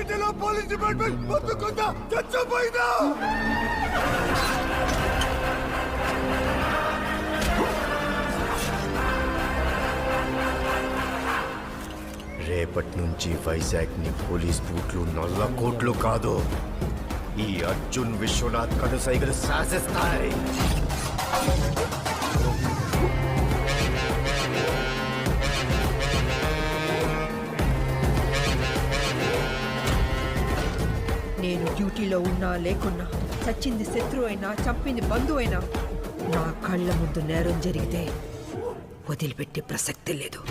సిటీలో police department మొత్తుకుందా చచ్చిపోయిందా? రేపటి నుంచి వైజాగ్ ని పోలీస్ బూట్లు నల్ల కోట్లు కాదు, ఈ అర్జున్ విశ్వనాథ్ కనుసైగలు శాసిస్తాయి. నేను డ్యూటీలో ఉన్నా లేకున్నా, చచ్చింది శత్రువు అయినా చంపింది బంధువు అయినా, నా కళ్ళ ముందు నేరం జరిగితే వదిలిపెట్టే ప్రసక్తి లేదు.